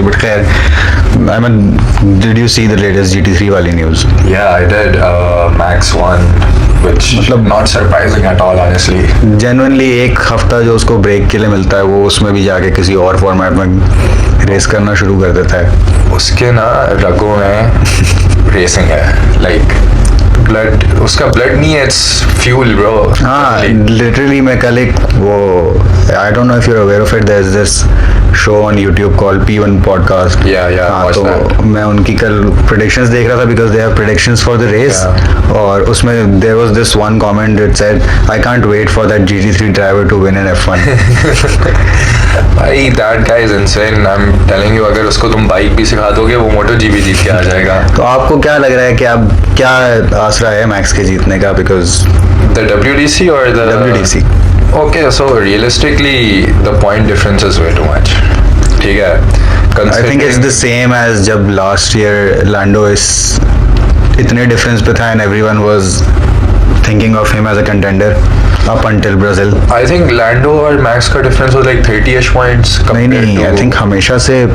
but खैर, I mean, did you see the latest GT3 वाली news? Yeah, I did. Max won, which मतलब not surprising at all, honestly. Genuinely एक हफ्ता जो उसको break के लिए मिलता है वो उसमें भी जाके किसी और फॉर्मेट में रेस करना शुरू कर देता है. उसके ना रगों में रेसिंग है, लाइक ब्लड, उसका ब्लड नहीं है, इट्स फ्यूल ब्रो. हाँ, लिटरली मैं कल एक वो, I don't know if you are aware of it, there is this show on YouTube called P1 podcast. हाँ, तो मैं उनकी कल प्रेडिक्शंस देख रहा था because they have predictions for the race, और उसमें there was this one comment that said I can't wait for that GT3 driver to win in F1. भाई that guy is insane. I am telling you, अगर उसको तुम bike भी सिखा दोगे वो MotoGP जीत के आ जाएगा. तो आपको क्या लग रहा है कि अब क्या आसरा है मैक्स के जीतने का? बिकॉज द WDC और the WDC. Okay, so realistically, the point difference is way too much. ठीक है. I think it's the same as जब last year Lando is इतने डिफरेंस पे था and everyone was thinking of him as a contender up until Brazil. I think Lando और Max का difference was like 30ish points. नहीं, I think हमेशा से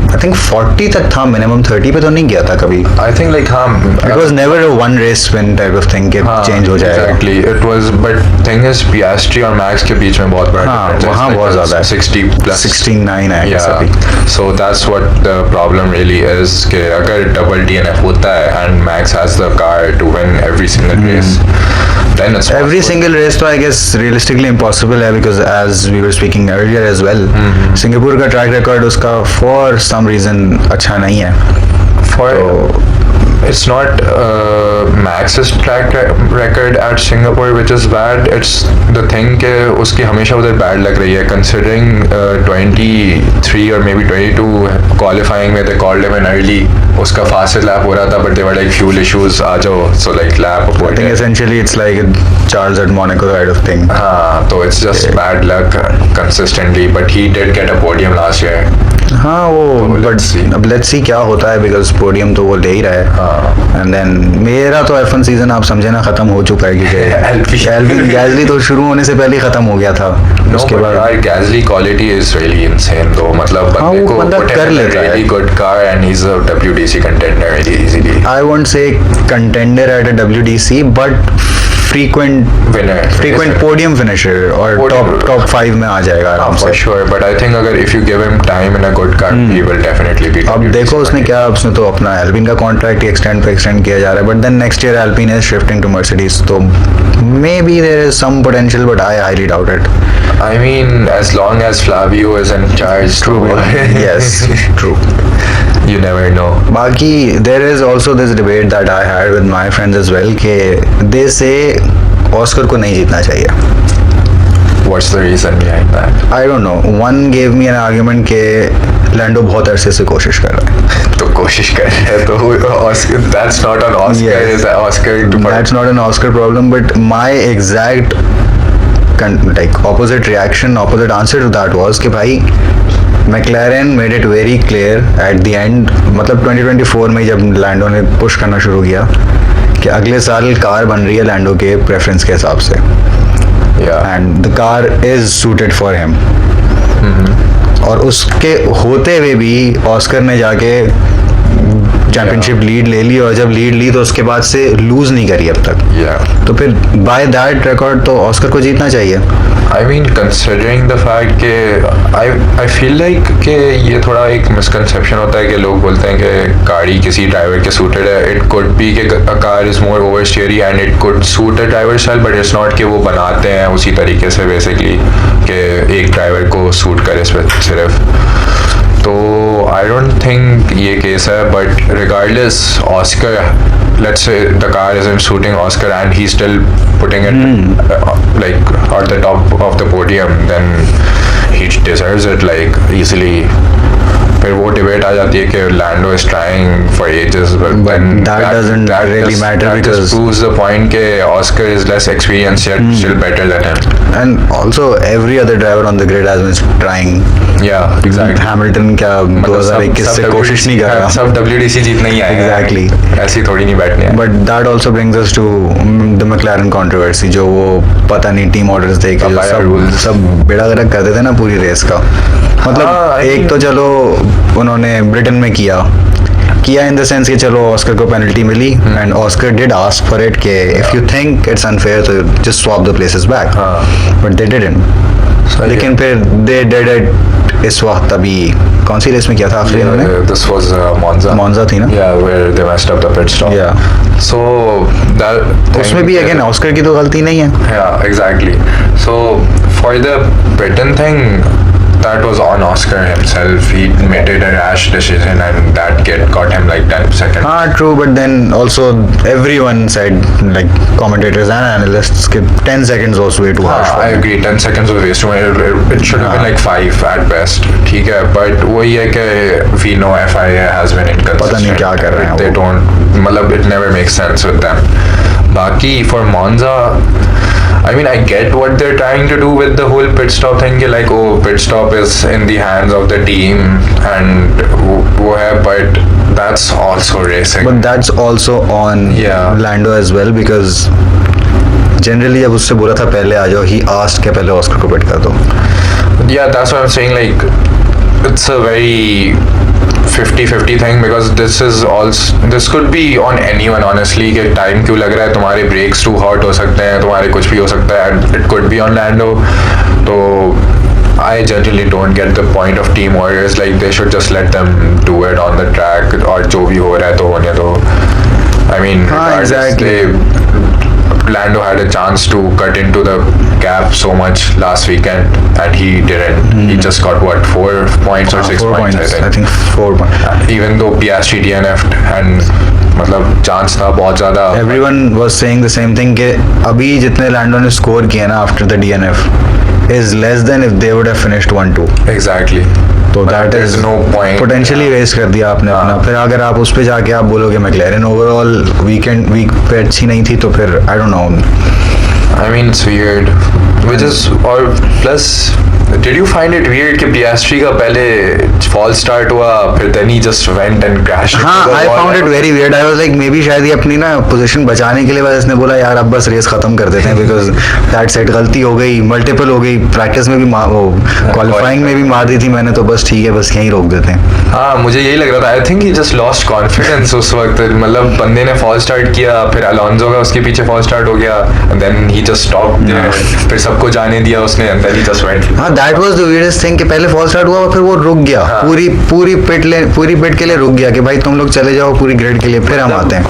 I think 40 तक था minimum, 30 पे तो नहीं गया था कभी. I think like हाँ. It was never a one race win type of thing कि change हो जाएगा. Exactly. It was, but thing is Piastri और Max के बीच में बहुत बड़ा difference है. वहाँ बहुत ज़्यादा है. 60 plus 69 है yeah. अभी. So that's what the problem really is कि अगर double DNF होता है and Max has the car to win every single race, then it's every single race तो I guess realistically impossible है because as we were speaking earlier as well, Singapore का track record उसका for some reason अच्छा नहीं है. For it's not Max's track record at Singapore which is bad. It's the thing कि उसकी हमेशा उधर bad लग रही है considering 23 or maybe 22 qualifying में they called him in early. उसका fastest lap हो रहा था but they were like fuel issues, आ जाओ, so like lap I think essentially it's like a Charles at Monaco kind of thing. हाँ, तो it's just bad luck consistently, but he did get a podium last year. हाँ वो, but अब let's see क्या होता है because podium तो वो ले ही रहा है. And then मेरा तो F1 सीजन आप समझे ना खत्म हो चुका है क्योंकि एल्विन गैसली तो शुरू होने से पहले ही खत्म हो गया था. उसके बाद Gasly quality is really insane though. मतलब बंदे को कर लेता है. Really good car and he's a WDC contender very easily. I won't say contender at a WDC but frequent winner, frequent podium finisher और top 5 में आ जाएगा आराम से. For sure, but I think अगर if you give him time in a good car, he will definitely be. अब देखो उसने क्या, उसने तो अपना एल्पिन का कॉन्ट्रैक्ट एक्सटेंड किया जा रहा है, but then next year Alpine is shifting to Mercedes, तो maybe there is some potential, but I highly doubt it. I mean, as long as Flavio is in charge. True. Yes, true. You never know. बाकी there is also this debate that I had with my friends as well कि they say Oscar को नहीं जीतना चाहिए. What's the reason behind that? I don't know. One gave me an argument कि लैंडो बहुत अरसे से कोशिश कर रहा है. तो कोशिश कर रहा है तो Oscar, that's not an Oscar. Yes. Is an Oscar. That's not an Oscar problem, but my exact like opposite reaction, opposite answer to that was कि भाई McLaren made it very clear at the end, मतलब 2024 में जब लैंडो ने push करना शुरू किया कि अगले साल कार बन रही है लैंडो के प्रेफरेंस के हिसाब से. And the car is suited for him. और उसके होते हुए भी ऑस्कर ने जाके चैंपियनशिप लीड ले ली, और जब लीड ली तो उसके बाद से लूज नहीं करी अब तक. तो फिर बाय दैट रिकॉर्ड तो ऑस्कर को जीतना चाहिए. I mean, considering the fact कि I feel like कि ये थोड़ा एक misconception होता है कि लोग बोलते हैं कि गाड़ी किसी ड्राइवर के सूटेड है. It could be कि a car is more oversteery and it could suit a driver's style, but it's not कि वो बनाते हैं उसी तरीके से basically कि एक ड्राइवर को सूट करे सिर्फ. तो I don't think ये केस है, but regardless Oscar, let's say the car isn't suiting Oscar and he's still putting it like at the top of the podium, then he deserves it like easily. फिर वो debate आ जाती है कि Lando is trying for ages, but that doesn't really matter because just proves the point कि Oscar is less experienced yet still better than him. And also every other driver on the grid has been trying. Yeah, exactly. Hamilton क्या 2021 से कोशिश नहीं कर रहा. सब WDC जीतने ही आए. Exactly. ऐसी थोड़ी नहीं बैठने हैं. But that also brings us to the McLaren controversy, जो वो पता नहीं टीम ऑर्डर्स दे के सब बेड़ा गर्क कर देते ना पूरी रेस का. मतलब एक तो चलो उन्होंने ब्रिटेन में किया इन द सेंस कि चलो ऑस्कर को पेनल्टी मिली and Oscar did ask for it कि if you think it's unfair तो just swap the places back, but they didn't. लेकिन फिर दे डिड इट इस वक्त। अभी कौन सी रेस में किया था आखिरी उन्होंने? This was Monza थी ना? Yeah, where they messed up the pit stop. Yeah. So that उसमें भी अगेन ऑस्कर की तो गलती नहीं है। Yeah, exactly. So for the Britain thing, that was on Oscar himself. He made it a rash decision, and that got him like 10 seconds. True, but then also everyone said, like commentators and analysts, that 10 seconds was way too harsh. I agree. 10 seconds was waste. It should have been like 5 at best. ठीक है, but वही है कि we know FIA has been inconsistent. पता नहीं क्या कर रहे हैं They don't. मतलब it never makes sense with them. बाकी for Monza, I mean, I get what they're trying to do with the whole pit stop thing. Like, oh, pit stop is in the hands of the team, and but that's also racing. But that's also on Lando as well, because generally जब उससे बोला था पहले आ जाओ, he asked कि पहले Oscar को पिट कर दो. Yeah, that's what I'm saying. Like, it's a very 50-50 thing, because this could be on anyone honestly कि टाइम क्यों लग रहा है, तुम्हारे ब्रेक्स टू हॉट हो सकते हैं, तुम्हारे कुछ भी हो सकता है, and it could be on Lando. तो I generally don't get the point of team warriors. Like, they should just let them do it on the track, और जो भी हो रहा है तो होने दो. I mean, exactly. Lando had a chance to cut into the gap so much last weekend, and he didn't. He just got 4 points or 6 points, I think 4 points. Even though Piastri DNF'd, and मतलब chance था बहुत ज़्यादा. Everyone was saying the same thing कि अभी जितने लैंडो ने score किए ना after the DNF is less than if they would have finished 1-2. Exactly. तो that is no point. Potentially waste कर दिया आपने अपना. फिर अगर आप उस पे जाके आप बोलोगे मैक्लेरन ओवरऑल वीक पे अच्छी नहीं थी, तो फिर I don't no. I mean, it's weird. Which is, or plus, did you find it weird कि Piastri का पहले false start हुआ, फिर then he just went and crashed? हाँ, I found it very weird. I was like, maybe शायद ये अपनी ना पोजीशन बचाने के लिए बस इसने बोला यार अब बस रेस खत्म कर देते हैं, because that set गलती हो गई, मल्टीपल हो गई. प्रैक्टिस में भी वो क्वालिफाइंग में भी मार दी थी मैंने, तो बस ठीक है, बस यहीं रोक देते हैं. हाँ, मुझे यही लग रहा था. I think he just lost confidence उस वक्त. मतलब बंदे ने false start किया, फिर अलोंसो का उसके पीछे false start हो गया, and then he just stopped there. फिर सबको जाने दिया उसने, and then he just went. हाँ, that was the weirdest thing कि पहले false start हुआ और फिर वो रुक गया. पूरी पिट के लिए रुक गया कि भाई तुम लोग चले जाओ पूरी ग्रिड के लिए, फिर हम आते हैं.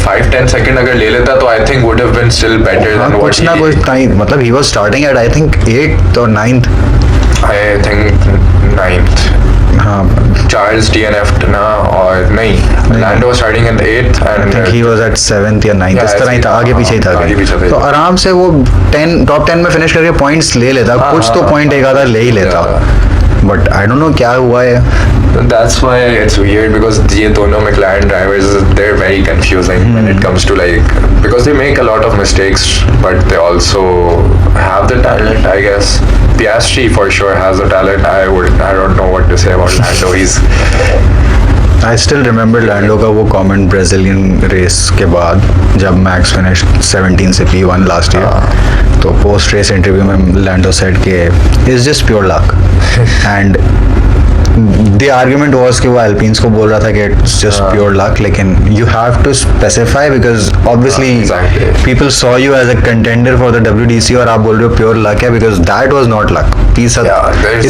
5-10 सेकंड अगर ले लेता तो I think would have been still better than what कुछ ना कुछ टाइम. मतलब he was starting at I think 8th or 9th. I think 9th. हाँ, Charles DNF'd ना, और नहीं, Lando was starting at 8th and I think he was at 7th या 9th. इस तरह ही था, आगे पीछे ही था. तो आराम से वो टॉप 10 में फिनिश करके पॉइंट्स ले लेता. कुछ तो पॉइंट एक आधा ले ही लेता. बट आई डोंट नो क्या हुआ है. That's why it's weird, because ये दोनों McLaren drivers, they're very confusing when it comes to like, because they make a lot of mistakes, but they also have the talent, I guess. Piastri for sure has the talent. I don't know what to say about Lando. I still remember Lando का वो comment Brazilian race के बाद जब max finish 17 से P1 last year, तो post race interview में लैंडो said के it's just pure luck. And the argument was कि वो अल्पिन्स को बोल रहा था कि it's just pure luck, लेकिन you have to specify because obviously people saw you as a contender for the WDC और आप बोल रहे हो pure luck है, because that was not luck.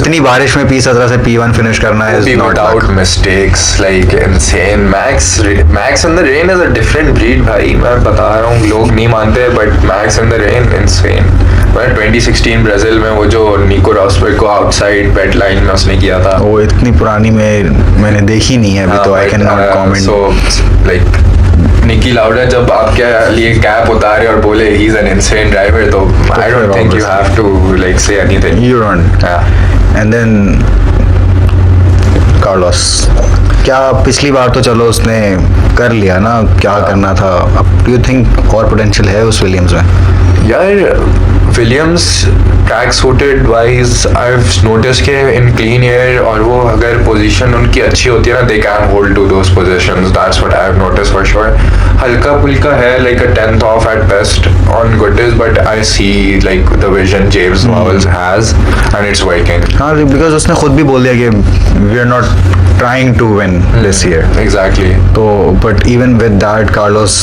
इतनी बारिश में P17 से P1 फिनिश करना is not without luck. mistakes, like insane. Max in the rain is a different breed भाई, मैं बता रहा हूँ. लोग नहीं मानते, but Max in the rain insane. 2016 Brazil में वो जो निको रॉसबर्ग को आउटसाइड बेट लाइन में उसने किया था, वो इतनी पुरानी मैंने देखी नहीं है अभी, तो I can not comment. So like Niki Lauda जब आपके लिए कैप उतारे और बोले he is an insane driver, तो I don't think you have to like say anything. You don't. And then Carlos, क्या पिछली बार तो चलो उसने कर लिया ना, क्या करना था. अब डू यू थिंक और पोटेंशियल है उस विलियम्स में? यार Williams track suited wise I have notice के इन क्लीन एयर, और वो अगर पोजीशन उनकी अच्छी होती है ना, they can hold to those positions. That's what I have notice for sure. हल्का पुल्का है, like a tenth off at best on good days, but I see like the vision James Vowles has, and it's working. हाँ, because उसने खुद भी बोल दिया कि we are not trying to win this year. Exactly. तो but even with that Carlos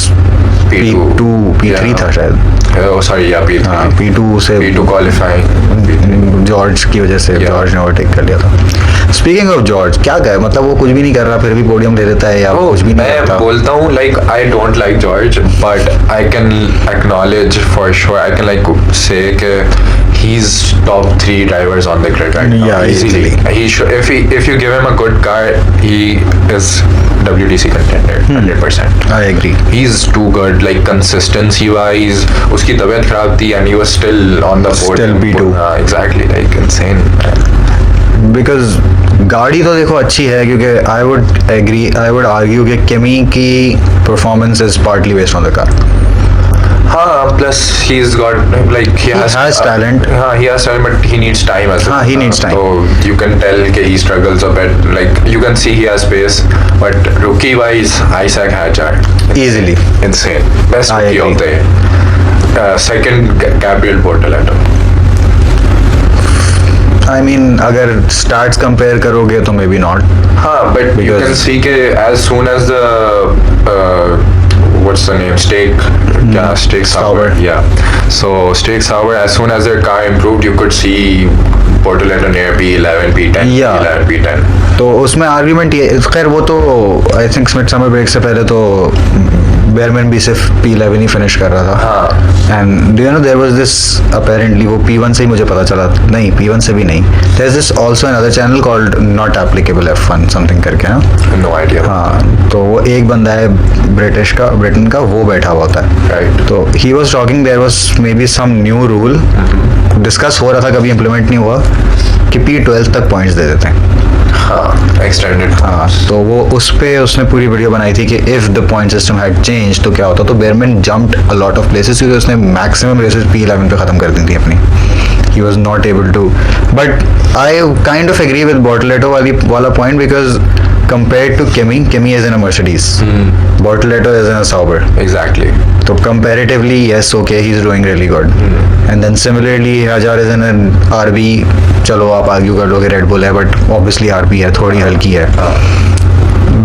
P2 P3 था शायद. Oh, sorry, yeah, P3. हाँ, P2 से P2 qualifying. जॉर्ज की वजह से जॉर्ज ने ओवरटेक कर लिया था. स्पीकिंग ऑफ जॉर्ज, क्या कहे, मतलब वो कुछ भी नहीं कर रहा फिर भी पोडियम ले लेता है या कुछ भी नहीं मैं करता. बोलता हूँ like I don't like George, but I can acknowledge for sure, I can like say कि he's top 3 drivers on the grid right now. Yeah, easily. He should, if you give him a good car, he is WTC contender 100%. I agree. He's too good, like consistency wise. उसकी तबीयत खराब थी and he was still on the podium. Still P2. Exactly, like insane. Because गाड़ी तो देखो अच्छी है क्योंकि आई वुड आर्ग्यू कि किमी की performance is partly based on the car. हाँ, plus he's got like he has talent. हाँ, he has talent, but he needs time as well. हाँ, he needs time. So you can tell कि he struggles a bit. Like you can see he has pace, but rookie wise, Isaac Hadjar, Easily. insane, best I rookie of the agree. year. Second, Gabriel Bortoleto. I mean अगर starts compare करोगे तो may be not. हाँ, but you Because- can see कि as soon as the what's the name? Steak Sauber. Sauber. Yeah. So Steak Sauber, as soon as their car improved, you could see Bortoleto near P11, P10, Yeah. P11, P10. तो उसमें argument ये, खैर वो तो I think Smith summer break से पहले तो बेयरमैन भी सिर्फ P11 ही फिनिश कर रहा था. हाँ. And do you know there was this apparently वो P1 से ही मुझे पता चला, नहीं P1 से भी नहीं, there is this also another channel called not applicable F1 something करके. हाँ, No idea. हाँ, तो वो एक बंदा है ब्रिटन का वो बैठा हुआ होता है. Right. तो he was talking there was maybe some new rule discuss हो रहा था, कभी इम्प्लीमेंट नहीं हुआ, कि P12 तक पॉइंट्स दे देते हैं. हाँ, extended. हाँ, तो वो उस पे उसने पूरी वीडियो बनाई थी कि if the point system had change तो क्या होता. तो Bearman jumped a lot of places क्योंकि उसने मैक्सिमम रेसेस P11 पे खत्म कर दी थी अपनी. He was not able to, but I kind of agree with Bortoleto वाला point because compared to Kimi is in a Mercedes. Bortoleto is in a Sauber. Exactly. So comparatively, yes, okay, he's doing really good. And then similarly, Hajar is in an RB. चलो आप argue कर लो कि Red Bull है, but obviously RB है, थोड़ी हल्की है.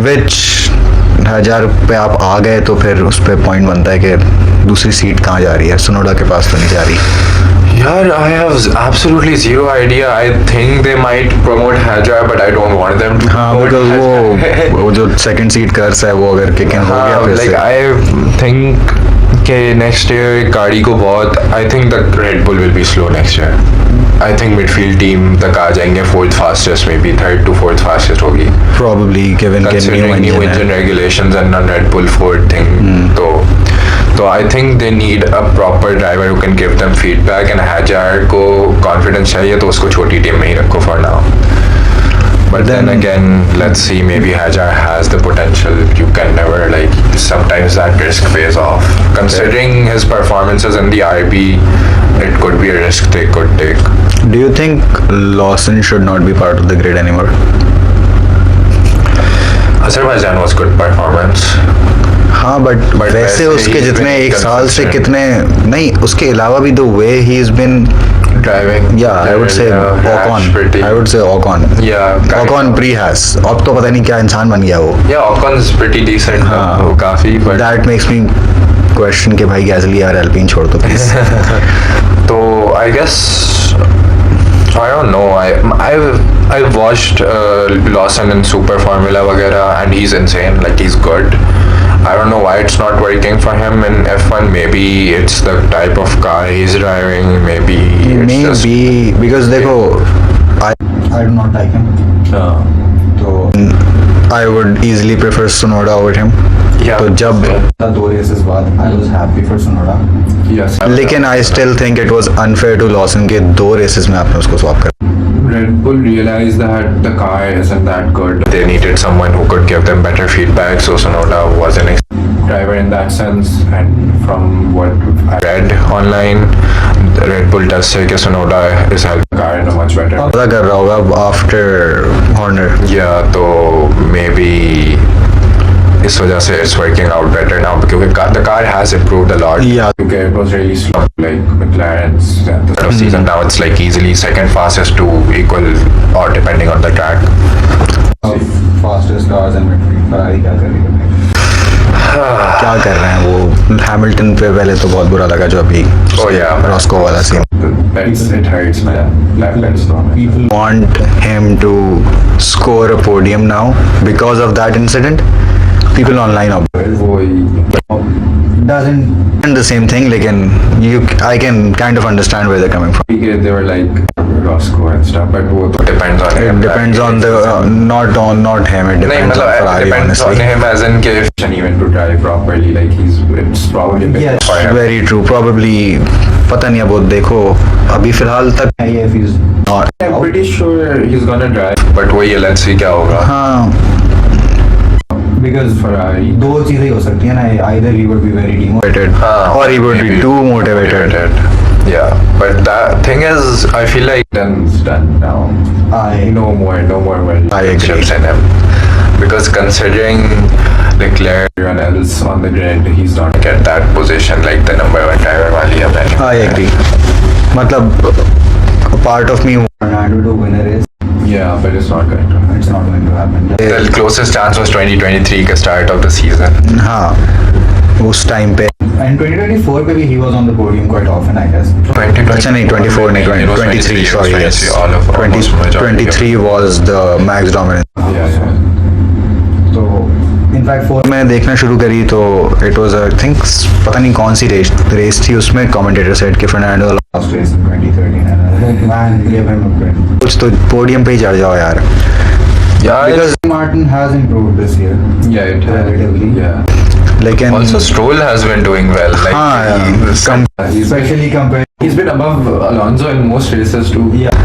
Which हजार पे आप आ गए तो फिर उस पे पॉइंट बनता है कि दूसरी सीट कहाँ जा रही है, सुनोडा के पास तो नहीं जा रही. Yeah, I have absolutely zero idea. I think they might promote Hadjar, but I don't want them to. हाँ, promote बिकॉज Hadjar. वो जो सेकंड सीट कर्स है वो अगर किक इन हो गया हाँ, फिर like से. I think कि next year गाड़ी को बहुत, I think the Red Bull will be slow next year. I think midfield team तक आ जाएंगे, fourth fastest, maybe third to fourth fastest होगी. Probably given के Considering new engine है. regulations and non Red Bull Ford thing, तो I think they need a proper driver who can give them feedback, and Hadjar को confidence चाहिए तो उसको छोटी team में ही रखो for now. But then again, let's see, maybe Hadjar has the potential. You can never, like, sometimes that risk pays off. Considering his performances in the RB, it could be a risk they could take. Do you think Lawson should not be part of the grid anymore? Azerbaijan was good performance. हाँ, but वैसे वैसे उसके he's जितने been एक साल से consistent. कितने नहीं, उसके अलावा भी the way he's been, Driving. yeah, I would say Ocon. I would say Ocon. Yeah. Ocon pre-has. अब तो पता नहीं क्या इंसान बन गया वो. Yeah, Ocon's pretty decent. हाँ. वो काफी, but That makes me question कि भाई गैसली यार एल्पिन छोड़ दो प्लीज. तो I guess I don't know. I've watched Lawson in Super Formula वगैरह, and he's insane. Like, he's good. I don't know why it's not working for him in F1. Maybe it's the type of car he's driving. Maybe it's just. Maybe because देखो I do not like him. तो I would easily prefer Tsunoda over him. Yeah. तो जब 2 races बाद I was happy for Tsunoda. Yes. लेकिन I still think it was unfair to Lawson के 2 races में आपने उसको स्वैप कर. Red Bull realized that the car isn't that good. They needed someone who could give them better feedback, so Tsunoda was an driver in that sense. And from what I read online, Red Bull does say that Tsunoda is helping the car in a much better way. पता कर रहा होगा after Horner. Yeah, so maybe इस वजह से it's working out better now because the car has improved a lot. Yeah. Okay, it was really slow like McLaren's at the start of season. Now it's like easily second fastest to equal or depending on the track. Fastest cars and Ferrari क्या कर रही है? क्या कर रहे हैं वो? Hamilton पे पहले तो बहुत बुरा लगा जो अभी Oh yeah, रॉस्को वाला scene. it hurts man. That's People want him to score a podium now because of that incident. People online doesn't the same thing. लेकिन I can kind of understand where they're coming from. they were like Roscoe and stuff, but वो तो depends on him. It depends on the not him. It नहीं depends on मतलब Ferrari, it depends on honestly. him as in कि if even to drive properly like it's probably better for him. Very true. Probably पता नहीं अब वो देखो अभी फिलहाल तक है ये if he's not. I'm pretty sure he's gonna drive, but वही है, let's see क्या होगा. हाँ. Because Ferrari. दो चीजें ही हो सकती है ना. Either he would be very demotivated or he would be maybe too motivated. Yeah, but the thing is, I feel like it's done now. No more world I agree. championships in him. Because considering Leclerc, everyone else on the grid, he's not get that position like the number one driver वाली है मैंने. I agree. मतलब a part of me wanted to win a race. Yeah, but it's not going to happen. It's not going to happen. The closest chance was 2023 के start of the season. हाँ उस time पे and 2024 पे भी he was on the podium quite often I guess. 2020. अच्छा नहीं 24 नहीं 23 sorry yes. 23 was the max dominance. Yeah. तो इनफैक्ट 4 मैंने देखना शुरू करी तो इट वाज आई थिंक पता नहीं कौन सी रेस थी उसमें कमेंटेटर सेड कि Fernando last race in 2013 man give him a credit. कुछ तो पोडियम पे ही चढ़ जाओ यार. Yeah, because Martin has improved this year. Yeah, it has. Relatively. Yeah. लेकिन Also, Stroll has been doing well. Like, especially compared. He's been above Alonso in most races too. Yeah.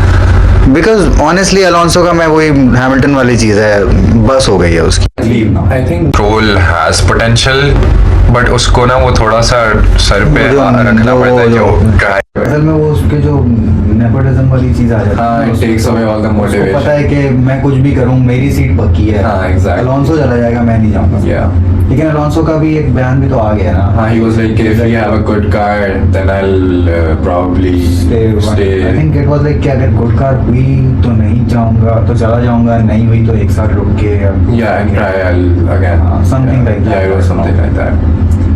Because honestly, Alonso का मैं वही Hamilton वाली चीज है बस हो गई है उसकी. I think Stroll has potential, but उसको ना वो थोड़ा सा सर पे रखना पड़ता है जो drive. असल में वो उसके जो नेपोटिज्म वाली चीज आ जाती है. हाँ, it takes away all the motivation. उसको पता है कि मैं कुछ भी करूँ मेरी सीट पक्की है. हाँ, exactly. अलोंसो चला जाएगा मैं नहीं जाऊँगा. Yeah. लेकिन अलोंसो का भी एक बयान भी तो आ गया ना. हाँ, he was like if we have a good car, then I'll probably stay. I think it was like कि अगर गुड कार हुई तो नहीं जाऊँगा तो चला जाऊँगा नहीं हुई तो एक साथ रुक के. Yeah, and try again. Something like that. Yeah, it was something like that.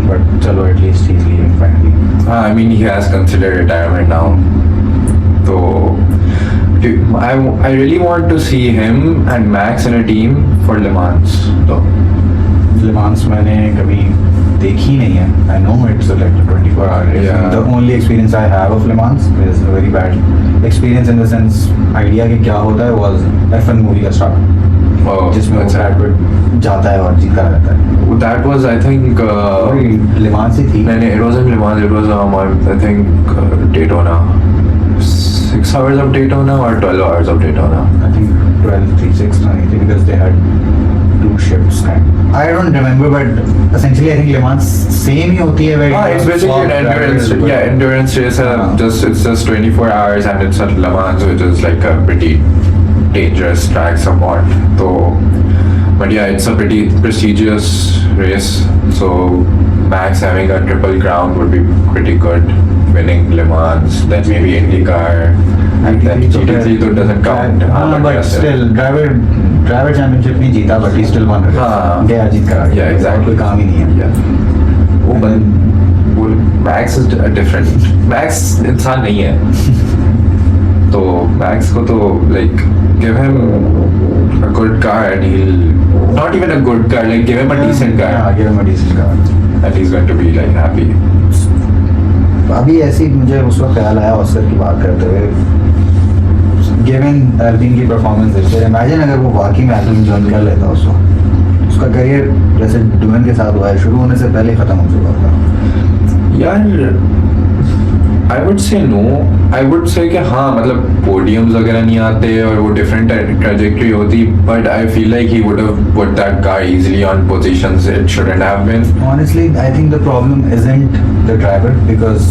But चलो at least he's leaving finally. I mean, he has considered retirement now. So, I really want to see him and Max in a team for Le Mans. So, Le Mans मैंने कभी देखी नहीं है. I know it's like a 24-hour race. Yeah. The only experience I have of Le Mans is a very bad experience in the sense idea कि क्या होता है was F1 movie का start. जिसमें वो ब्रैड पिट जाता है और जीता रहता है. That was I think. Le Mans ही थी. नहीं, it wasn't Le Mans. It was I think Daytona. 6 hours of Daytona or 12 hours of Daytona. I think 12, 3, 6, because they had two shifts. I don't remember, but essentially I think Le Mans same ही होती है. It's basically an endurance. Yeah, endurance race. It's just 24 hours, and it's at Le Mans, which is like a pretty dangerous track somewhat. So, but yeah, it's a pretty prestigious race. So Max having a triple crown would be pretty good. Winning Le Mans, then maybe IndyCar, and then GT3 तो doesn't count. But still, driver championship नहीं जीता, but he still won. गया जीत कर. Yeah, exactly. कोई काम ही नहीं है. Yeah. वो Max is different. Max इंसान नहीं है. तो Max को तो like give him a good car and he'll not even a good car, like give him a decent car. Yeah, give him a decent car. And he's going to be like happy. अभी ऐसी मुझे उस वक्त ख्याल आया Oscar की बात करते हुए गिवन एल्पिन की परफॉर्मेंस देखते इमेजिन अगर वो वाकई में एल्पिन ज्वाइन कर लेता उसका करियर जैसे डुवन के साथ हुआ है शुरू होने से पहले ही खत्म हो चुका था. यार I would say no. I would say कि हाँ मतलब podiums वगैरह नहीं आते और वो different trajectory होती, but I feel like he would have put that car easily on positions it shouldn't have been. Honestly, I think the problem isn't the driver because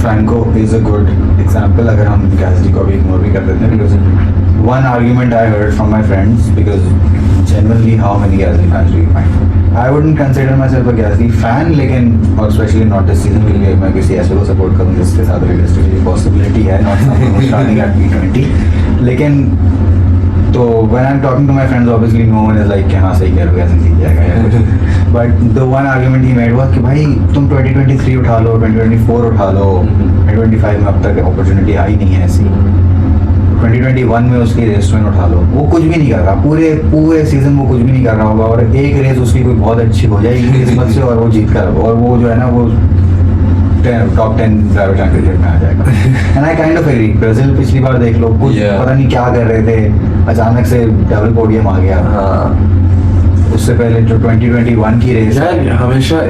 Franco is a good example. अगर हम Gasly को भी ignore भी कर देते हैं because one argument I heard from my friends, because genuinely how many Gasly fans do you find? I wouldn't consider myself a Gasly fan, लेकिन और especially not this season के लिए मैं किसी ऐसे को support करूँ जिसके साथ realistically possibility है, not something who's starting at P20. लेकिन तो when I'm talking to my friends, obviously no one is like कि हाँ सही कह रहे हो, ऐसे सीख जाएगा या कुछ. But the one argument he made was कि भाई तुम 2023 उठा लो, 2024 उठा लो, 2025 में अब तक अपॉर्चुनिटी आई नहीं है ऐसी. 2021 में उसकी रेस में उठा लो, वो कुछ भी नहीं कर रहा, पूरे सीजन वो कुछ भी नहीं कर रहा होगा, और एक रेस उसकी कोई बहुत अच्छी हो जाएगी किस्मत से और वो जीत कर, और वो जो है ना वो टॉप 10 ड्राइवर चैंपियनशिप में आ जाएगा. And I kind of agree. Brazil पिछली बार देख लो, कुछ पता नहीं क्या कर रहे थे, अचानक से डबल पोडियम आ गया. उससे पहले जो 2021 की रेस यार हमेशा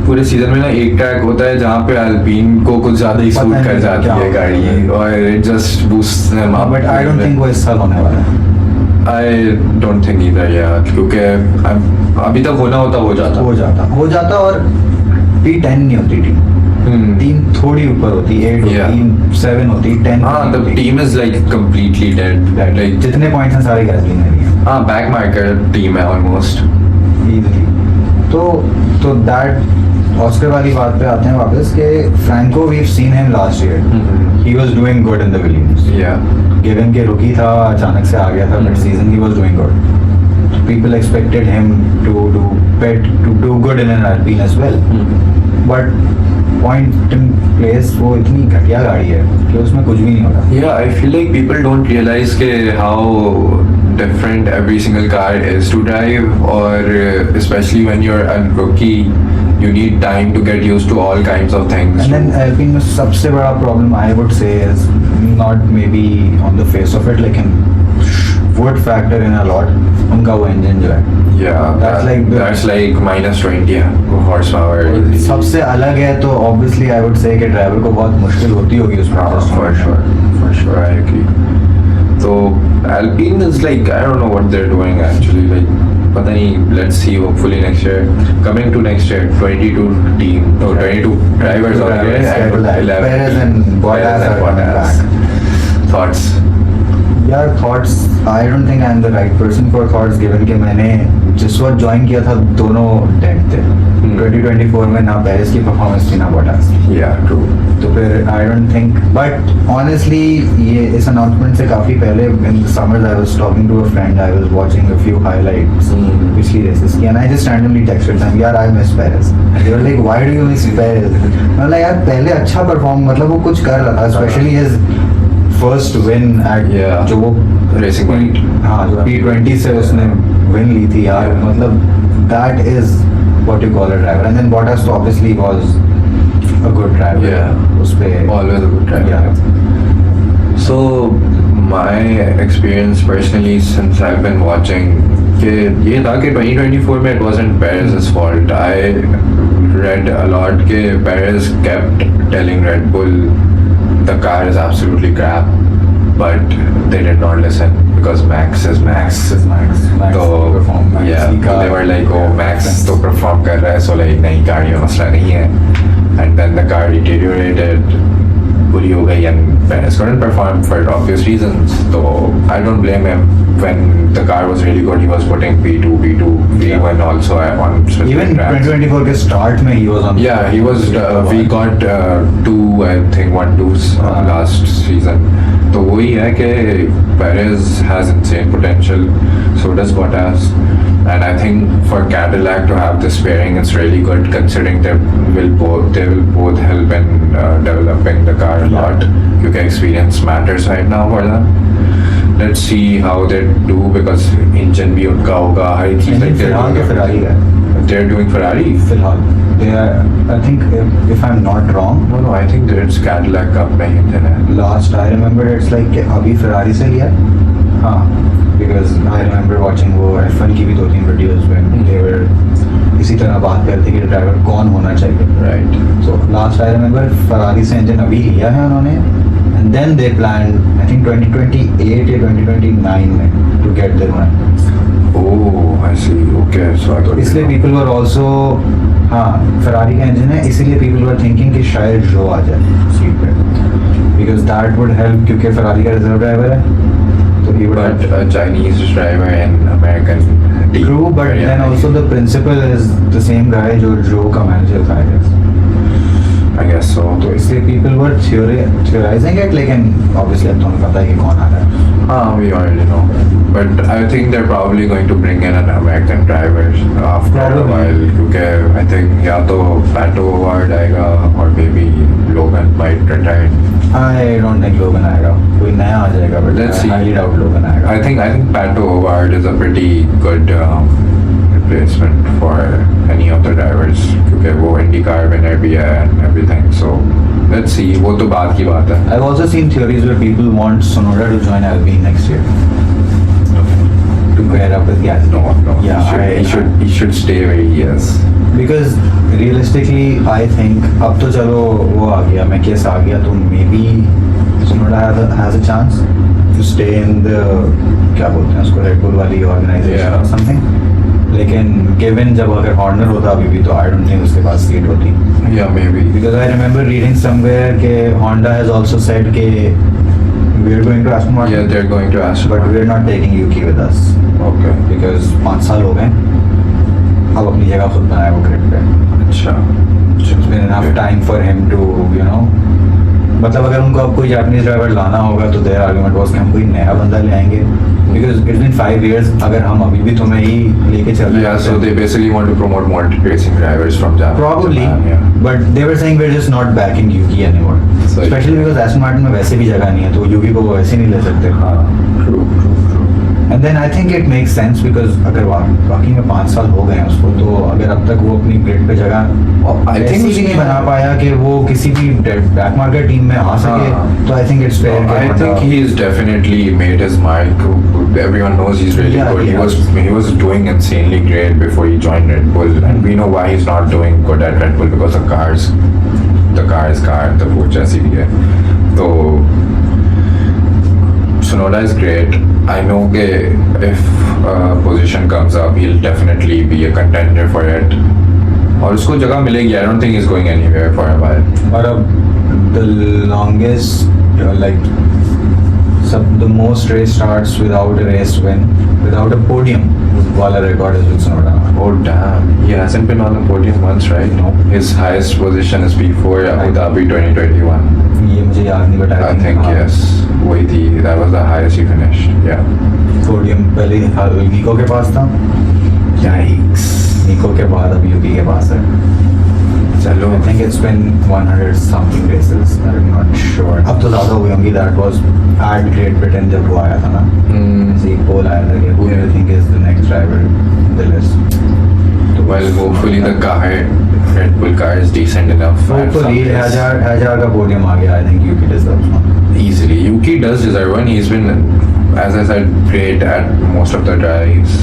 पूरे सीजन में ना एक ट्रैक होता है जहाँ पे अल्पीन को कुछ ज्यादा ही सूट कर जाती है गाड़ी और it just boosts them up. But I don't think वो इस साल होने वाला है. आई डोंट थिंक ईदर यार, क्योंकि अभी तक होना होता हो जाता और P10 नहीं होती टीम थोड़ी ऊपर होती, 8 होती, 7 होती, 10. हाँ, the team is like completely dead. Like जितने पॉइंट्स हैं सारे गैसली में भी हैं. हाँ, बैक मार्कर टीम है ऑलमोस्ट. तो दैट ऑस्कर वाली बात पे आते हैं वापस कि Franco we have seen him last year, he was doing good in the Williams. Given के रुकी था, अचानक से आ गया था, but season he was doing good. People expected him to do good in an Alpine as well. But point in place वो इतनी घटिया गाड़ी है कि उसमें कुछ भी नहीं होता. Yeah, I feel like people don't realize के how different every single car is to drive, or especially when you're a rookie, you need time to get used to all kinds of things. And then Alpine में सबसे बड़ा problem I would say is not maybe on the face of it, लेकिन would factor in a lot. उनका वो engine जो है, Yeah, that's like -20 horsepower. सबसे अलग है. तो obviously I would say कि ड्राइवर को बहुत मुश्किल होती होगी उसमें. For sure, I agree. So Alpine is like, I don't know what they're doing actually. Like, पता नहीं. Let's see. Hopefully next year. Coming to next year, 22 team. No, 22 drivers already. 11. Perez and Bottas. Thoughts? यार thoughts, I don't think I am the right person for thoughts, given कि मैंने जिस वक्त join किया था दोनों डेड थे. 2024 में ना पेरेस की परफॉर्मेंस थी ना बॉटास. Yeah, true. तो फिर I don't think, but honestly ये इस अनाउंसमेंट से काफ़ी पहले in summers I was talking to a friend, I was watching a few highlights पिछली रेसेस की, and I just randomly texted them, यार I miss Perez. They were like why do you miss Perez? मैं यार पहले अच्छा perform, मतलब वो कुछ कर रहा था, specially his first win at जो वो रेसिंग पॉइंट, हाँ जो P20 से उसने विन ली थी यार, मतलब that is what you call a driver. And then Bottas तो obviously was a good driver. उस पे always a good driver. So my experience personally since I've been watching, कि ये था कि 2024 में it wasn't Perez's fault. I read a lot कि Perez kept telling Red Bull the car is absolutely crap, but they did not listen because Max is Max. So they were like, oh Max तो perform कर रहा है, so like नई गाड़ी में मसला नहीं है. And then the car deteriorated, बुरी हो गई, and Perez couldn't perform for obvious reasons. So I don't blame him. When the car was really good, he was putting P2, V1 also on specific even tracks. 2024 के start में he was on. Yeah, he was. We got 1-2s last season. तो वही है कि Perez has insane potential. So does Bottas. And I think for Cadillac to have this pairing, it's really good considering they will both help in developing the car a lot. Because experience matters right now for them. Let's see how they do because engine भी उनका होगा, हर चीज़ like फिलहाल तो Ferrari है. They're doing Ferrari. फिलहाल they are, I think if I'm not wrong. No, I think it's Cadillac का अपना engine है. Last I remember it's like कि अभी Ferrari से लिया. हाँ, because I remember watching वो F1 की भी 2-3 वीडियोस में they were इसी तरह बात करते कि ड्राइवर कौन होना चाहिए. Right. So last I remember Ferrari से इंजन अभी लिया है उन्होंने, and then they planned I think 2028 या 2029 में to get their one. Oh, I see. Okay, so I thought. इसलिए people were also, हाँ Ferrari का इंजन है, इसीलिए people were thinking कि शायद जो आ जाए सीट पे, because that would help क्योंकि Ferrari का रिजर्व ड्राइवर है, So he would But have. a Chinese driver in American team. True, but Yeah, then also the principal is the same guy जो Joe का manager था, I guess. I guess so. तो इसलिए people were theorizing it, लेकिन obviously अब तुम्हें पता है कि कौन आ रहा है. We already know. But I think they're probably going to bring in an American driver after Probably. a while. क्योंकि I think या तो Pato O'Ward आएगा or maybe Logan might retire. I don't think Logan आएगा. कोई नया आ जाएगा, but Let's I see. highly doubt Logan आएगा. I think Pato O'Ward is a pretty good replacement for any of the drivers क्योंकि वो IndyCar winner भी है and everything. So let's see. वो तो बात की बात है. I've also seen theories where people want Sonoda to join Alpine next year to pair up with Gasly. No. Yeah, He should stay where he is. Because realistically, I think अब तो चलो वो आ गया, Mekies आ गया, तो maybe Sonoda has a chance to stay in the क्या बोलते हैं उसको Red Bull वाली organization Yeah. or something. लेकिन given जब अगर Horner होता अभी भी तो I don't think उसके पास सीट होती. Yeah, maybe. Because I remember reading somewhere कि Honda has also said कि we're going to Aston Martin. Yeah, they're going to ask. But we're not taking Yuki with us Okay. because 5 साल हो गए, अब अपनी जगह खुद बनाए वो ग्रिड पे. अच्छा. It's been enough time for him to, you know, मतलब अगर उनको अब कोई जापानीज ड्राइवर लाना होगा तो their argument was कि हम कोई नया बंदा ले आएंगे because it's been 5 years, अगर हम अभी भी तुम्हें ही लेके चल रहे Yeah, हैं so they basically want to promote more racing drivers from Japan. probably, Yeah. but they were saying we're just not backing Yuki anymore. So- Especially because Aston Martin में वैसे भी जगह नहीं है तो Yuki को वो वैसे नहीं ले सकते. True. And then I think it makes sense because अगर बाकी में 5 साल हो गए हैं उसको तो अगर अब तक वो अपनी ग्रिड पे जगह I think ऐसी भी नहीं बना पाया कि वो किसी भी बैक मार्केट टीम में आ सके, हाँ. तो I think it's fair. I think he's definitely made his mark. Everyone knows he's really Yeah, good. he He was doing insanely great before he joined Red Bull, and we know why he's not doing good at Red Bull because the car is car, the वो जैसी भी है. तो Sonoda is great. I know that if a position comes up, he'll definitely be a contender for it. और उसको जगह मिलेगी. I don't think he's going anywhere for a while. और अब the longest like the most race starts without a race win, without a podium वाला record is with Sonoda. Oh damn, he hasn't been on the podium once, right? No. His highest position is before Abu Dhabi 2021. ये मुझे याद नहीं but I think yes, वही थी. That was the highest he finished. Yeah. Podium पहले निको के पास था, Yikes. निको के बाद अब यूकी के पास है. चलो. I think it's been 100 something races. I'm not sure. अब तो ज़्यादा हुई होंगी. That was at Great Britain जब वो आया था ना. ऐसे एक पोल आया था कि who do you think is the next driver in the list. तो Well, hopefully the car, Red Bull car is decent enough. at some hopefully place. हजार का podium आ गया. I think Yuki deserves one. Easily. Yuki does deserve one. He's been, as I said, great at most of the drives.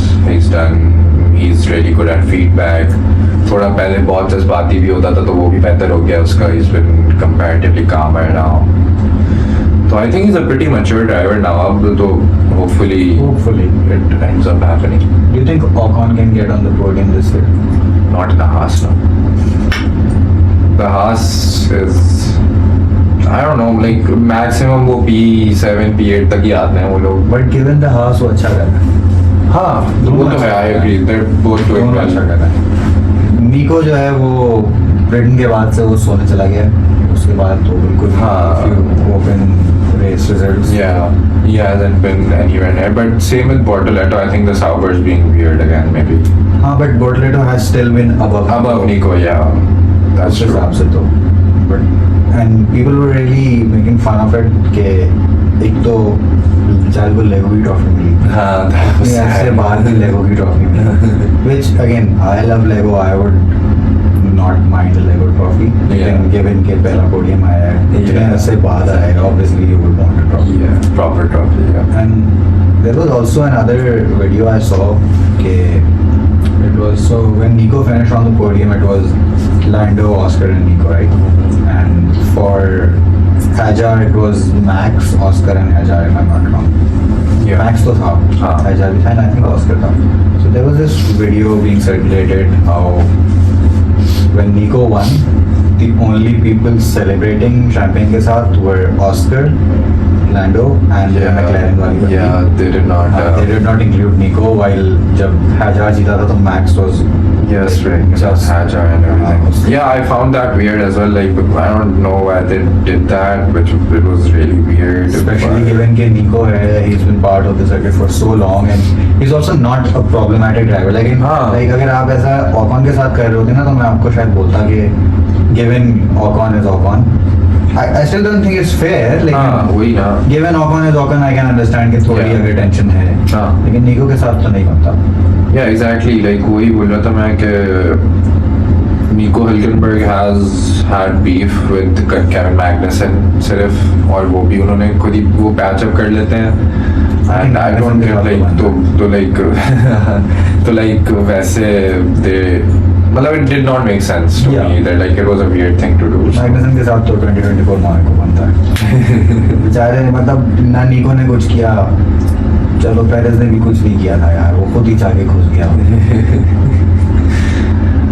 He's really good at feedback. थोड़ा पहले बहुत जज्बाती भी होता था तो वो भी बेहतर हो गया उसका. He's been comparatively calmer now. So I think he's a pretty mature driver now. अब तो hopefully it ends up happening. Do you think Ocon can get on the podium this year? Not in the Haas, no. The Haas is, I don't know, like maximum वो P7, P8 तक ही आते हैं वो लोग. But given the Haas वो अच्छा कर रहा है. हाँ, दोनों वो तो है. अच्छा I कर रहा है. agree. They're both doing दोनों अच्छा well. कर रहा है. निको जो है वो ब्रिटेन के बाद से वो सोने चला गया. उसके बाद तो बिल्कुल हाँ. Open race results. Yeah, he hasn't been anywhere near. But same with Bortoletto. I think the Sauber's being weird again, maybe. हाँ, but Bortoletto has still been above Nico, yeah. That's उस true. हिसाब से तो. But and people were really making fun of it कि एक तो बेचारे को लेगो की ट्रॉफी मिली. हाँ, that was ऐसे sad. बाद में लेगो की ट्रॉफी मिली. Which again, I love Lego. I would not mind the Lego trophy. Yeah. Given के पहला podium आया है, Yeah. ऐसे बाद आएगा. Obviously, you would want a trophy. Yeah, proper trophy, yeah. And there was also another video I saw. It was so when Nico finished on the podium, it was Lando, Oscar, and Nico, right? And for Hajar, it was Max, Oscar, and Hajar, if I'm not wrong. Yeah. Max तो था, हाँ. Hajar भी था, and I think Oscar था. So there was this video being circulated how when Nico won, the only people celebrating champagne के साथ were Oscar, Lando and McLaren वाली बंदी. Yeah, they did not. They did not include Nico, while जब Hajar जीता था तो Max was Yes, right. Just- Hajar and everything. Yeah. Yeah, I found that weird as well. Like, I don't know why they did that, but it was really weird. especially But- given कि Nico है, he's been part of the circuit for so long and he's also not a problematic driver. Like अगर आप ऐसा Ocon के साथ कर रहे होते ना तो मैं आपको शायद बोलता कि given Ocon is Ocon. I still don't think it's fair. हाँ, Like वही ना. given Ocon is Ocon, I can understand कि थोड़ी Yeah. अगर टेंशन है. हाँ. लेकिन Nico के साथ तो नहीं बनता. Yeah, exactly. Like वही बोल रहा था मैं कि Nico Hülkenberg has had beef with Kevin Magnussen सिर्फ, और वो भी उन्होंने खुद ही वो पैच अप कर लेते हैं. And I don't get like तो like वैसे they मतलब it did not make sense to Yeah. me. That like it was a weird thing to do. So. Magnusson के साथ तो 2024 मोनाको बनता है. बेचारे मतलब ना निको ने कुछ किया, चलो पेरेस ने भी कुछ नहीं किया था यार, वो खुद ही जाके घुस गया.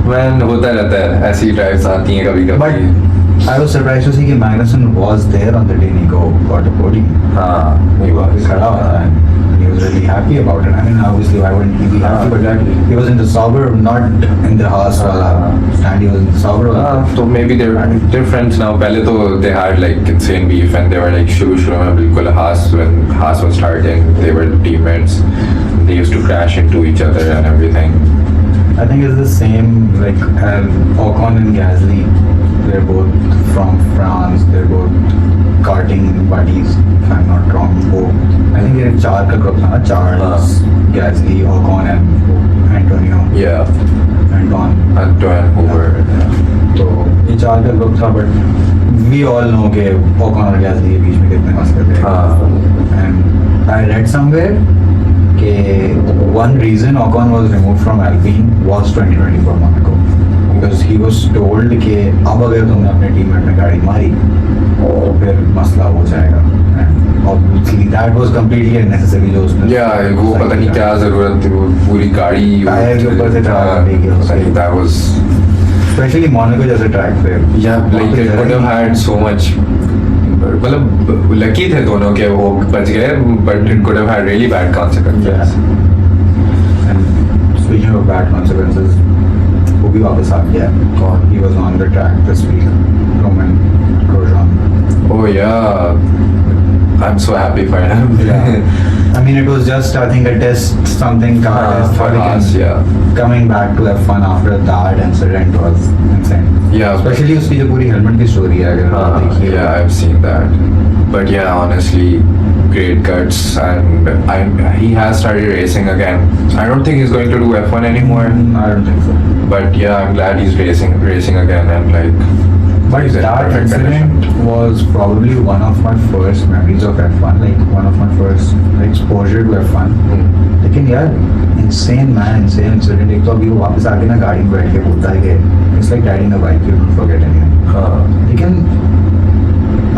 Man, होता रहता है, ऐसी ड्राइव्स आती हैं कभी But कभी. I was surprised to see कि Magnussen was there on the day Nico got a podium. हाँ, वही बात. खड़ा हुआ था and he was really happy about it. I mean, obviously why wouldn't he be happy? But Exactly. he was in the Sauber, not in the Haas वाला stand. He was in the Sauber वाला. हाँ, तो maybe they're friends now. पहले तो they had like insane beef and they were like शुरू में बिल्कुल Haas, when Haas was starting, they were teammates. They used to crash into each other and everything. I think it's the same like Ocon and Gasly. They're both from France. They're both karting buddies, if I'm not wrong. वो I think ये चार का group था ना, Charles, Gasly, Ocon and Antonio. Yeah, Anton. Antoine Hoover. Yeah. तो ये चार का group था, but we all know कि Ocon और Gasly के बीच में कितने मस्कर थे. हाँ. And I read somewhere कि one reason Ocon was removed from Alpine was 2024 Monaco, because he was told कि अब अगर तुमने अपने टीममेट में गाड़ी मारी तो फिर मसला हो जाएगा. And obviously that was completely unnecessary जो उसने. Yeah, वो पता नहीं क्या जरूरत थी, वो पूरी गाड़ी टायर के ऊपर से ट्रैक ले गया उसका. That was Especially Monaco जैसे ट्रैक पे. yeah, like it could have had so much. मतलब लकी थे दोनों के वो बच गए, but it could have had really bad consequences. Yeah. And speaking of bad consequences, वो भी वापस आ गया. कौन? He was on the track this week. Roman Grosjean. Oh yeah, I'm so happy for him. I mean, it was just I think a test, something car test for again. us, yeah. Coming back to F1 after that incident was insane. Yeah, Especially उसकी जो पूरी helmet की story है अगर आप देखिए. yeah, I've seen that. But yeah, honestly, great guts, and he has started racing again. I don't think he's going to do F1 anymore, I don't think so. but yeah, I'm glad he's racing again, and like. But he's in that perfect incident condition. was probably one of my first memories of F1, like one of my first exposure to F1. लेकिन यार insane man, insane incident. एक तो अभी वो वापस आके ना गाड़ी में बैठ के बोलता है कि it's like riding a bike, you don't forget anything. हाँ. लेकिन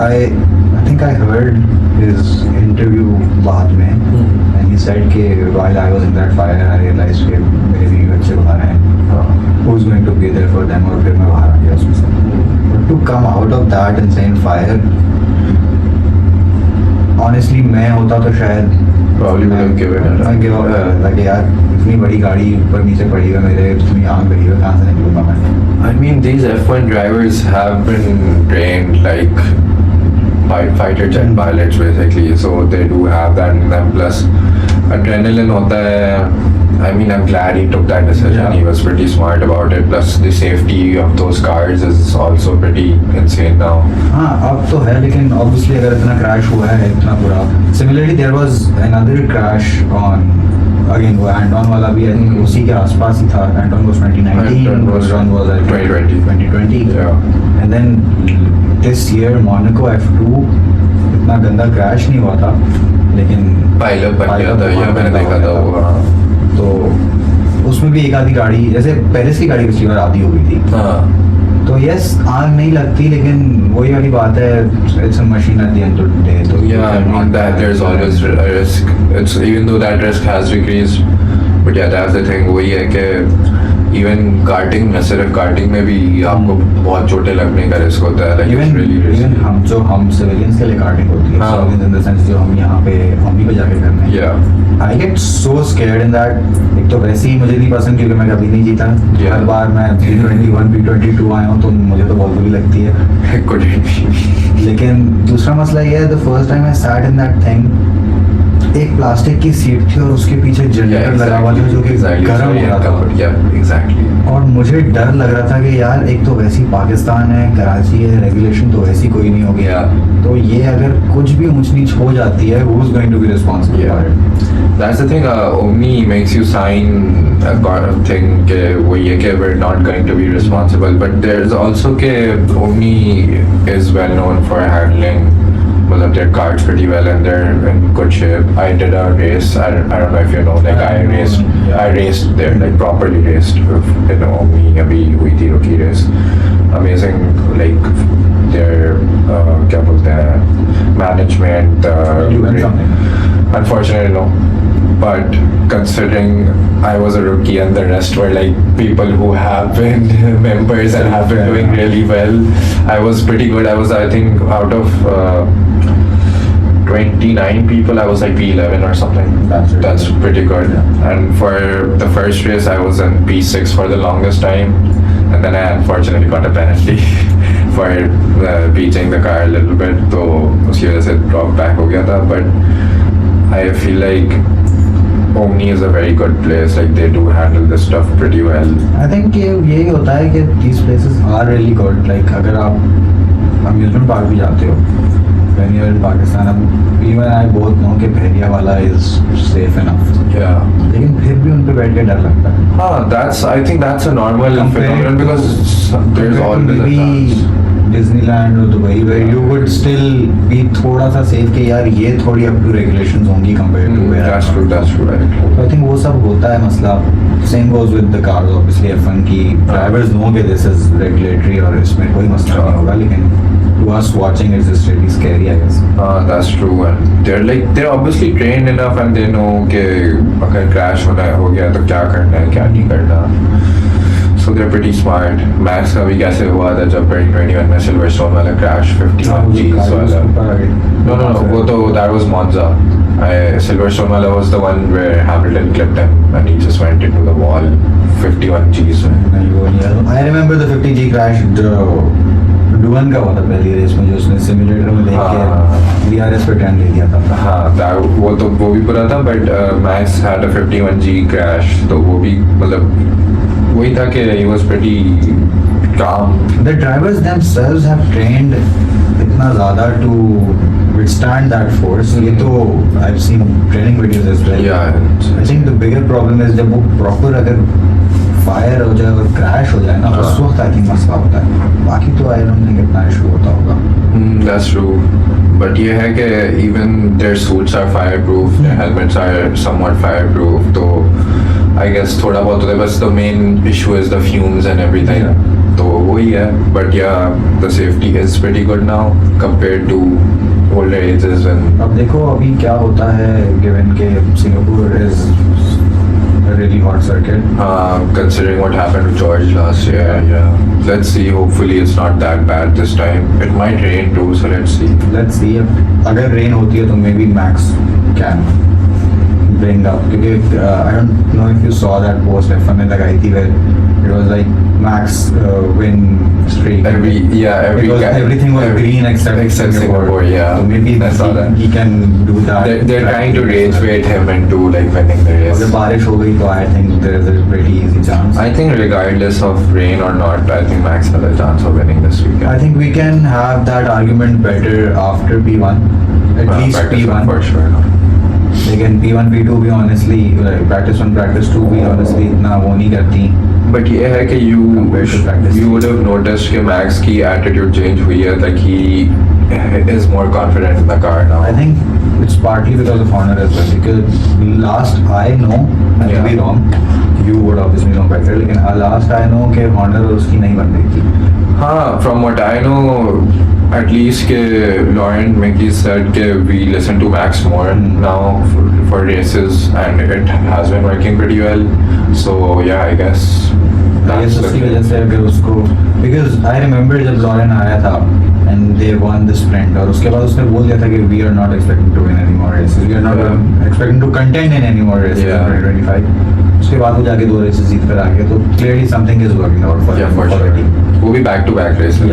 I think I heard his interview बाद में, and he said कि while I was in that fire I realized कि मेरे भी बच्चे बाहर हैं, who's going to be there for them, और फिर मैं बाहर आ गया उसमें से. But to come out of that insane fire, honestly मैं होता तो शायद Probably would have given it up. मैं give up कर देता कि यार इतनी बड़ी गाड़ी ऊपर नीचे पड़ी है मेरे, इतनी आग लगी है, कहाँ से निकलूंगा मैं. I mean, these F1 drivers have been trained like fighter jet pilots basically, so they do have that in them. Plus, adrenaline होता है. I mean, I'm glad he took that decision. Yeah. He was pretty smart about it. Plus, the safety of those cars is also pretty insane now. हाँ अब तो है, लेकिन obviously अगर इतना crash हुआ है इतना बुरा. Similarly, there was another crash on again वो Anton वाला भी I think उसी के आसपास ही था. Anton was 2019, Anton was Grosjean was I think 2020. 2020. Yeah. And then this year Monaco F2 इतना गंदा crash नहीं हुआ था, लेकिन Pileup बन गया था, बहुत या मैंने गंदा देखा हो था गया वो. हाँ. तो उसमें भी एक आधी गाड़ी जैसे पेरिस की गाड़ी पिछली बार आधी हो गई थी. हाँ. तो यस आग नहीं लगती, लेकिन वही वाली बात है, it's a machine at the end of the day. तो Yeah, I mean that there's always a risk. It's even though that risk has decreased, but yeah, that's the thing. वही है कि इवन कार्टिंग में, सिर्फ karting में भी आपको बहुत चोटें लगने का रिस्क होता है, like it's really risky. Even हम सिविलियंस के लिए कार्डिंग होती है, हाँ. सिविलियंस इन द सेंस जो हम यहाँ पे हॉमी पे जाके करते हैं, Yeah. I get so scared in that. एक तो वैसे ही मुझे नहीं पसंद क्योंकि मैं कभी नहीं जीता। Yeah. हर बार मैं P21 P22 आया हूँ तो मुझे तो बहुत बुरी लगती है। Couldn't be. लेकिन दूसरा मसला ये है, the first time I sat in that thing, एक प्लास्टिक की सीट थी और उसके पीछे जनरेटर लगा हुआ था जो कि गर्म हो रहा था। Yeah, exactly. और मुझे डर लग रहा था कि यार एक तो वैसी पाकिस्तान है, कराची है, रेगुलेशन तो वैसी कोई नहीं होगी, Yeah. तो ये अगर कुछ भी ऊंच नीच हो जाती है, who is going to be responsible for it? That's the thing. Omni makes you sign a thing के वो ये कि we're not going to be responsible. But there's also कि Omni is well known for handling मतलब their cards pretty well and they're in good shape. I did a race. I don't know if you know. Like I raced there, like properly raced. You know, Omni अभी हुई थी rookie race. Amazing. Like their क्या बोलते हैं management. You win something. Unfortunately, no. But considering I was a rookie and the rest were like people who have been members and have been doing really well, I was pretty good. I was, I think, out of 29 people, I was like P11 or something. That's pretty good. And for the first race, I was in P6 for the longest time. And then I unfortunately got a penalty for beating the car a little bit. So उसकी वजह से drop back हो गया था. But I feel like Omni is a very good place. Like they do handle this stuff pretty well. I think ये यही होता है कि these places are really good. Like अगर आप amusement park भी जाते हो, when you're in Pakistan, अब you and I both know कि बहरिया वाला is safe enough. Yeah. लेकिन फिर भी उन पे बैठ के डर लगता है। I think that's a normal Compared phenomenon to- because there's always a chance. Disneyland और Dubai where you would still be थोड़ा सा सेफ कि यार ये थोड़ी अप टू रेगुलेशंस होंगी compared to where That's true. That's true. Right. तो I think वो सब होता है मसला। Same goes with the cars obviously F1 की ड्राइवर्स नो कि दिस इज रेगुलेटरी और इसमें कोई मसला नहीं होगा, लेकिन to us watching it's just really scary I guess. That's true. And they're obviously trained enough and they know कि अगर crash हो गया तो क्या करना है, क्या नहीं करना. So they're pretty smart. Max का भी कैसे हुआ था जब 2021 में Silverstone वाला crash 51 Gs वाला. No. वो तो that was Monza. Silverstone वाला was the one where Hamilton clipped him and he just went into the wall 51 Gs में. I remember the 50G crash जो डुवन का हुआ था पहली रेस में, जो उसने सिमुलेटर में देख के DRS पे टर्न ले लिया था। हाँ, वो भी बुरा था but Max had a 51G crash तो वो भी मतलब वही था कि he was pretty calm. The drivers themselves have trained इतना ज़्यादा to withstand that force। ये तो I've seen training videos as well। Yeah. I think the bigger problem is जब वो proper अगर फायर हो जाए और क्रैश हो जाए ना, उस वक्त आई थिंक मसला होता है। बाकी तो आई डोंट थिंक इतना इशू होता होगा। That's true. But ये है कि even their suits are fireproof, their helmets are somewhat fireproof. तो I guess थोड़ा बहुत होता है, बस the main issue is the fumes and everything. तो वही है. But yeah, the safety is pretty good now compared to older ages and अब देखो अभी क्या होता है, गिवन के Singapore is really hot circuit। considering what happened to George last year. Yeah. Let's see. Hopefully it's not that bad this time. It might rain too, so let's see. Let's see अगर rain होती है तो may be max can bring up, क्योंकि I don't know if you saw that post F1 ने लगाई थी where it was like Max win streak। everything was green except Singapore. Yeah, so maybe I saw that. he can do that। They're trying to rage bait him into like winning the race. अगर बारिश हो गई तो I think there is a pretty easy chance। I think regardless of rain or not, I think Max has a chance of winning this weekend. I think we can have that argument better after P1, at least Practice one P1 for sure. No? लेकिन P1 P2 भी honestly practice 1 practice 2 भी honestly इतना वो नहीं करती। But ये है कि Compared to practice. you would have noticed कि Max की attitude change हुई है, like he is more confident in the car now. I think it's partly because of Horner as well, because last I know, I may be Yeah. wrong, you would obviously know better, लेकिन last I know कि Horner और उसकी नहीं बन रही थी। हाँ, from what I know, at least के Laurent Mickey said कि we listen to Max more now for races and it has been working pretty well. So yeah, I guess I guess उसकी वजह से अगर उसको, बिकॉज आई रिमेंबर जब Lauren आया था and they won the sprint, और उसके बाद उसने बोल दिया था कि we are not expecting to win any more races, we are not expecting to contend in any more races in 2025. उसके बाद वो जाके 2 रेसेस जीत कर आ गया, तो clearly something is working out for the team. वो भी back to back races.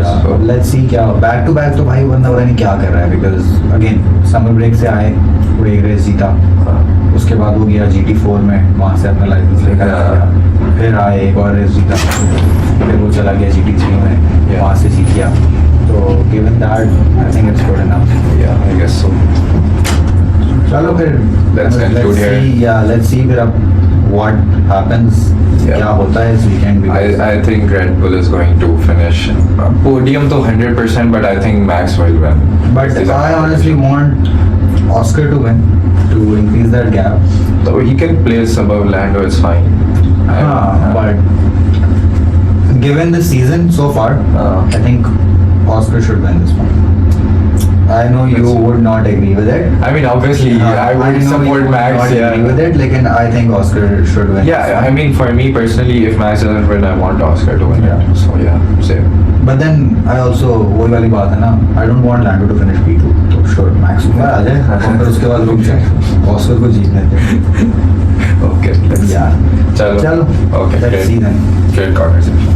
Let's see क्या बैक टू बैक, तो भाई बंदा पता नहीं क्या कर रहा है, बिकॉज अगेन समर ब्रेक से आए, वो एक रेस जीता, उसके बाद वो गया GT4 में, वहाँ से अपना लाइसेंस लेकर आया, फिर आए एक और रेस जीता, फिर वो चला गया GT3 में, वहाँ से जीत गया. तो given that I think it's good enough. Yeah, I guess so. चलो फिर Let's conclude here. Let's see फिर अब व्हाट हैपेंस, Yeah. क्या होता है इस weekend. I think Red Bull is going to finish podium to 100%, but I think Max will win. But I honestly want Oscar to win, to increase that gap. So he can place above Lando, it's fine. But given the season so far, I think Oscar should win this one. I know you would not agree with it. I mean, obviously, I would know support you would Max. not agree with it. Like, I think Oscar should win. Yeah, I mean, for me personally, if Max doesn't win, I want Oscar to win it. So yeah, same. But then I also वही वाली बात है ना, I don't want Lando to finish P2. तो sure Max ऊपर आ जाए, और फिर उसके बाद रुक जाए, Oscar को जीतने दे. Okay. Yeah. चलो. चलो. Okay. Let's see then. Great conversation.